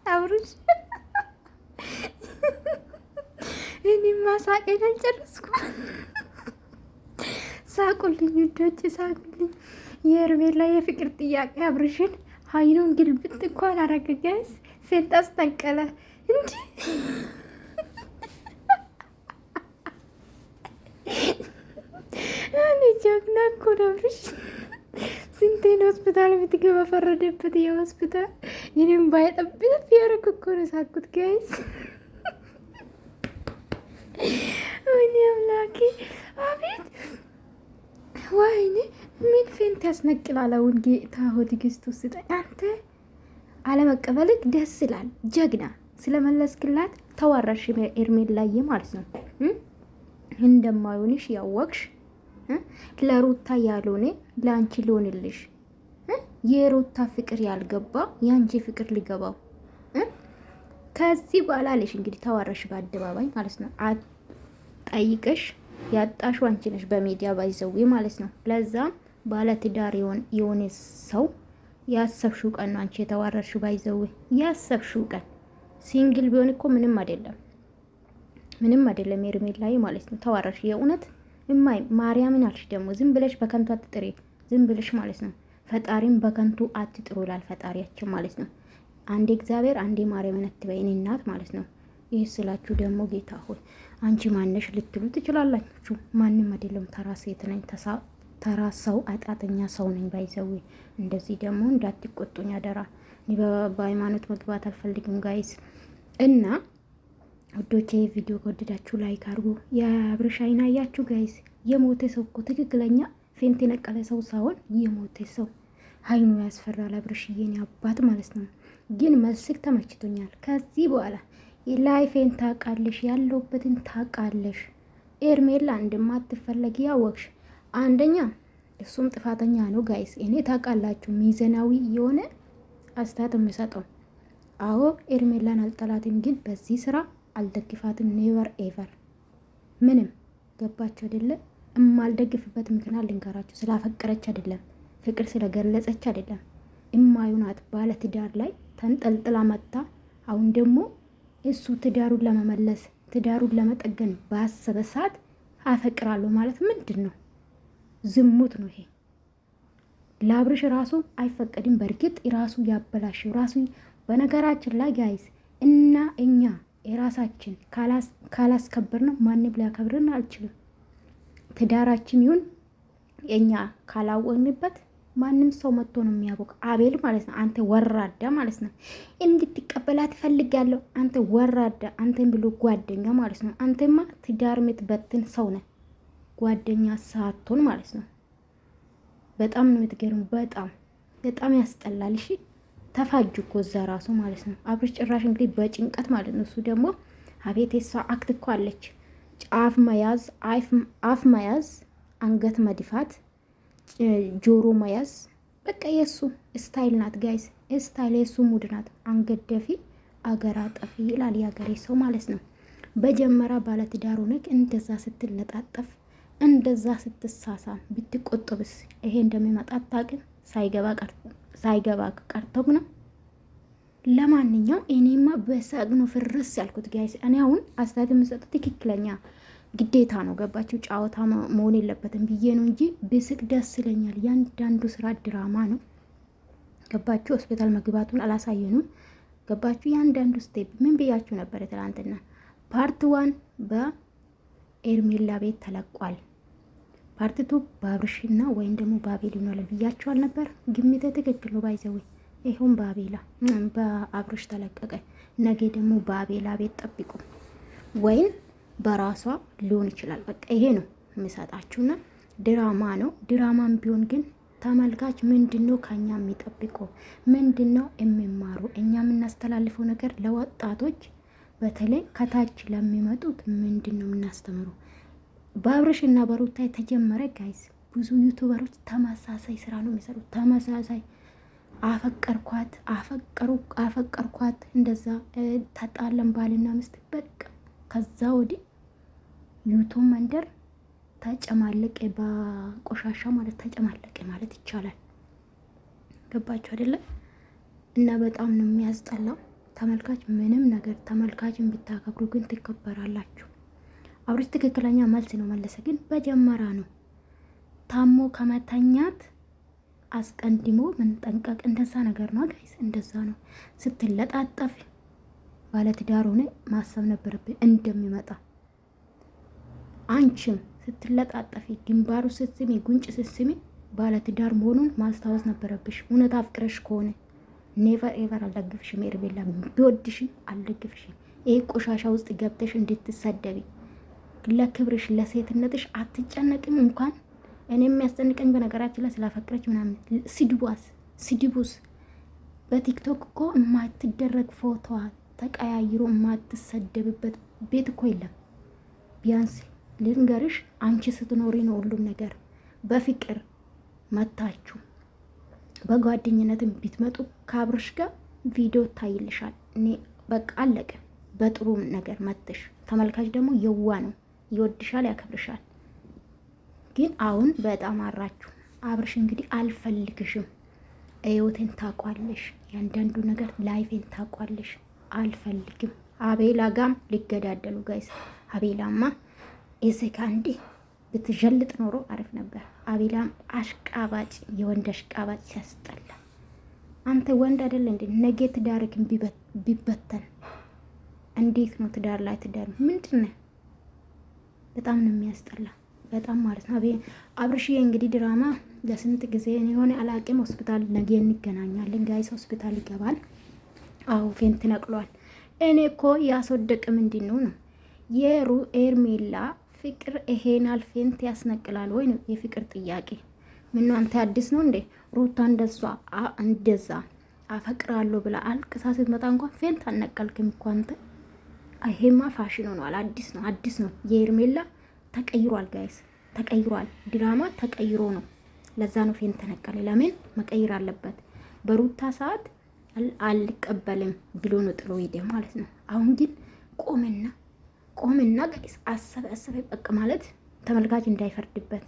አብርሽ እኔማ ሳቄን አልጨረስኩም። ሳቁልኝ ውዶች ሳቁልኝ። የሄርሜላ የፍቅር ጥያቄ አብርሽን ሀይኑን ግልብጥ እንኳን አረገገስ ፌንጣ አስጠንቀለ እንዲ እኔ ጀግና እኮ ነው አብርሽ። ስንቴን ሆስፒታል የምትገባ ፈረደበት። የሆስፒታል ይህም ባይጠብት ያረግ እኮ ነው ሳኩት ጋይስ። ወይኔ አምላኬ አቤት ወይኔ ምን ፌንት ያስነቅላል። አሁን ጌታ ሆይ ትዕግስት ውስጥ አንተ አለመቀበልክ ደስ ይላል። ጀግና ስለመለስክላት ተዋራሽ ሄርሜላዬ ማለት ነው። እንደማይሆንሽ ያወቅሽ ለሩታ ያልሆነ ለአንቺ ሊሆንልሽ የሩታ ፍቅር ያልገባ የአንቺ ፍቅር ሊገባው ከዚህ በኋላ አለሽ እንግዲህ ተዋራሽ በአደባባይ ማለት ነው። ጠይቀሽ ያጣሽው አንቺ ነሽ በሚዲያ ባይዘዊ ማለት ነው። ለዛም ባለትዳር የሆነ ሰው ያሰብሽው ቀን ነው አንቺ የተዋረርሽው ባይዘዊ ያሰብሽው ቀን። ሲንግል ቢሆን እኮ ምንም አይደለም፣ ምንም አይደለም ሄርሜላዬ ማለት ነው። ተዋረርሽ የእውነት እማይ ማርያምን አልሽ ደግሞ ዝም ብለሽ በከንቱ አትጥሪ፣ ዝም ብለሽ ማለት ነው። ፈጣሪም በከንቱ አትጥሩ ይላል ፈጣሪያችን ማለት ነው። አንዴ እግዚአብሔር አንዴ ማርያምን አትበይን እናት ማለት ነው። ይህ ስላችሁ ደግሞ ጌታ ሆይ አንቺ ማነሽ ልትሉ ትችላላችሁ። ማንም አይደለም፣ ተራ ሴት ነኝ፣ ተራ ሰው አጣተኛ ሰው ነኝ ባይዘዊ። እንደዚህ ደግሞ እንዳትቆጡኝ አደራ። እኔ በሃይማኖት መግባት አልፈልግም ጋይስ። እና ወዶቼ ቪዲዮ ከወደዳችሁ ላይክ አድርጉ። የአብርሽ አይን አያችሁ ጋይስ። የሞተ ሰው እኮ ትክክለኛ ፌንት የነቀለ ሰው ሳይሆን የሞተ ሰው አይኑ ያስፈራል። አብርሽዬን አባት ማለት ነው። ግን መልስክ ተመችቶኛል። ከዚህ በኋላ ላይፌን ታውቃለሽ፣ ያለሁበትን ታውቃለሽ። ሄርሜላ እንደማትፈለጊ ያወቅሽ አንደኛ እሱም ጥፋተኛ ነው ጋይስ። እኔ ታውቃላችሁ ሚዘናዊ የሆነ አስተያየት የምሰጠው አዎ ሄርሜላን አልጠላትም፣ ግን በዚህ ስራ አልደግፋትም። ኔቨር ኤቨር ምንም ገባችሁ አይደለ? እማልደግፍበት ምክንያት ልንገራችሁ። ስላፈቀረች አይደለም፣ ፍቅር ስለገለጸች አይደለም። እማዩናት ባለ ትዳር ላይ ተንጠልጥላ መጣ። አሁን ደግሞ እሱ ትዳሩን ለመመለስ ትዳሩን ለመጠገን ባሰበ ሰዓት አፈቅራለሁ ማለት ምንድን ነው? ዝሙት ነው ይሄ። ለአብርሽ ራሱ አይፈቀድም። በእርግጥ ራሱ ያበላሽው ራሱ። በነገራችን ላይ ጋይስ እና እኛ የራሳችን ካላስከበር ነው ማንም ሊያከብርን አልችልም። ትዳራችን ይሁን የኛ ካላወቅንበት ማንም ሰው መጥቶ ነው የሚያውቅ። አቤል ማለት ነው አንተ ወራዳ ማለት ነው። እንድትቀበላት እፈልጋለሁ አንተ ወራዳ፣ አንተን ብሎ ጓደኛ ማለት ነው። አንተማ ትዳር የምትበትን ሰው ነህ፣ ጓደኛ ሳትሆን ማለት ነው። በጣም ነው የምትገርም። በጣም ያስጠላል። እሺ ተፋጁ እኮ እዛ ራሱ ማለት ነው። አብርሽ ጭራሽ እንግዲህ በጭንቀት ማለት ነው። እሱ ደግሞ አቤት የሷ አክት እኮ አለች። ጫፍ መያዝ፣ አፍ መያዝ፣ አንገት መድፋት፣ ጆሮ መያዝ፣ በቃ የሱ ስታይል ናት ጋይስ። ስታይል የሱ ሙድ ናት። አንገት ደፊ አገር አጠፊ ይላል የሀገሬ ሰው ማለት ነው። በጀመራ ባለትዳር ሆነክ እንደዛ ስትለጣጠፍ እንደዛ ስትሳሳም ብትቆጥብስ ይሄ እንደሚመጣ አታውቅም። ሳይገባ ቀርተው ነው። ለማንኛውም እኔማ በሳቅ ነው ፍርስ ያልኩት ጋይስ። እኔ አሁን አስተያየት የምሰጠው ትክክለኛ ግዴታ ነው። ገባችሁ? ጫወታ መሆን የለበትም ብዬ ነው እንጂ ብስቅ ደስ ይለኛል። ያንዳንዱ ስራ ድራማ ነው። ገባችሁ? ሆስፒታል መግባቱን አላሳየኑም። ገባችሁ? ያንዳንዱ ስቴፕ ምን ብያችሁ ነበር? ትላንትና ፓርት 1 በኤርሜላ ቤት ተለቋል። ፓርት 2 በአብርሽና ወይም ደግሞ በአቤል ነው ብያችኋል ነበር። ግምቴ ትክክል ነው። ባይዘው ይሁን በአብርሽ ተለቀቀ። ነገ ደግሞ በአቤላ ቤት ጠብቁ፣ ወይም በራሷ ሊሆን ይችላል። በቃ ይሄ ነው የምሰጣችሁና ድራማ ነው። ድራማም ቢሆን ግን ተመልካች ምንድነው ከኛ የሚጠብቀው? ምንድነው የሚማሩ? እኛ የምናስተላልፈው ነገር ለወጣቶች በተለይ ከታች ለሚመጡት ምንድነው የምናስተምሩ? በአብርሽ እና በሩታ የተጀመረ ጋይዝ ብዙ ዩቱበሮች ተመሳሳይ ስራ ነው የሚሰሩት። ተመሳሳይ አፈቀርኳት እንደዛ ተጣለም ባልና ሚስት በቃ ከዛ ወዲህ ዩቱብ መንደር ተጨማለቀ፣ በቆሻሻ ማለት ተጨማለቀ ማለት ይቻላል። ገባችሁ አይደለ? እና በጣም ነው የሚያስጠላው። ተመልካች ምንም ነገር ተመልካችን ብታከብሩ ግን ትከበራላችሁ። አብርሽ ትክክለኛ መልስ ነው መለሰ፣ ግን በጀመራ ነው ታሞ ከመተኛት አስቀድሞ መንጠንቀቅ እንደዛ ነገር ነው ጋይስ፣ እንደዛ ነው። ስትለጣጠፍ ባለትዳር ሆነ ማሰብ ነበረብን እንደሚመጣ። አንቺም ስትለጣጠፊ ግንባሩ ስትስሚ ጉንጭ ስትስሚ ባለትዳር መሆኑን ማስታወስ ነበረብሽ። እውነት አፍቅረሽ ከሆነ ኔቨር ኤቨር አልደግፍሽም። ሄርሜላ ቢወድሽም አልደግፍሽም። ይህ ቆሻሻ ውስጥ ገብተሽ እንድትሰደቢ ለክብርሽ ለሴትነትሽ አትጨነቅም። እንኳን እኔ የሚያስጨንቀኝ በነገራችን ላይ ስላፈቅረች ምናምን ስድቡስ በቲክቶክ እኮ የማትደረግ ፎቶዋ ተቀያይሮ የማትሰደብበት ቤት እኮ የለም። ቢያንስ ልንገርሽ፣ አንቺ ስትኖሪ ነው ሁሉም ነገር። በፍቅር መታችሁ በጓደኝነትም ቢትመጡ ከአብርሽ ጋር ቪዲዮ ታይልሻል። እኔ በቃ አለቀ። በጥሩ ነገር መጥሽ። ተመልካች ደግሞ የዋ ነው፣ ይወድሻል፣ ያከብርሻል። ግን አሁን በጣም አራችሁ። አብርሽ እንግዲህ አልፈልግሽም፣ ህይወቴን ታቋለሽ፣ ያንዳንዱ ነገር ላይፌን ታቋለሽ፣ አልፈልግም። አቤላ ጋም ሊገዳደሉ ጋይስ። አቤላማ የሴካንዲ ብትጀልጥ ኖሮ አሪፍ ነበር። አቤላም አሽቃባጭ፣ የወንድ አሽቃባጭ ሲያስጠላ። አንተ ወንድ አይደለ እንዴ? ነገ ትዳርክን ቢበተን እንዴት ነው? ትዳር ላይ ትዳር ምንድነው? በጣም ነው የሚያስጠላ፣ በጣም ማለት ነው። አብርሽዬ እንግዲህ ድራማ ለስንት ጊዜ የሆነ አላቅም። ሆስፒታል ነገ እንገናኛለን ጋይስ። ሆስፒታል ይገባል። አዎ ፌንት ነቅሏል። እኔ እኮ ያስወደቅ ምንድን ነው የኤርሜላ ፍቅር ይሄናል ፌንት ያስነቅላል ወይ ነው የፍቅር ጥያቄ። ምን ነው አንተ አዲስ ነው እንዴ? ሩታ እንደዛ አፈቅራለሁ ብላ አልቅሳ ስትመጣ እንኳን ፌንት አልነቀልክም እኮ አንተ። ይሄማ ፋሽን ሆኗል። አዲስ ነው። የኤርሜላ ተቀይሯል ጋይስ፣ ተቀይሯል። ድራማ ተቀይሮ ነው። ለዛ ነው ፌንት ተነቀለ። ለምን መቀየር አለበት? በሩታ ሰዓት አልቀበልም ብሎ ነው ጥሎ ሄደ ማለት ነው። አሁን ግን ቆምና ጋይስ አሰበ በቃ ማለት ተመልካች እንዳይፈርድበት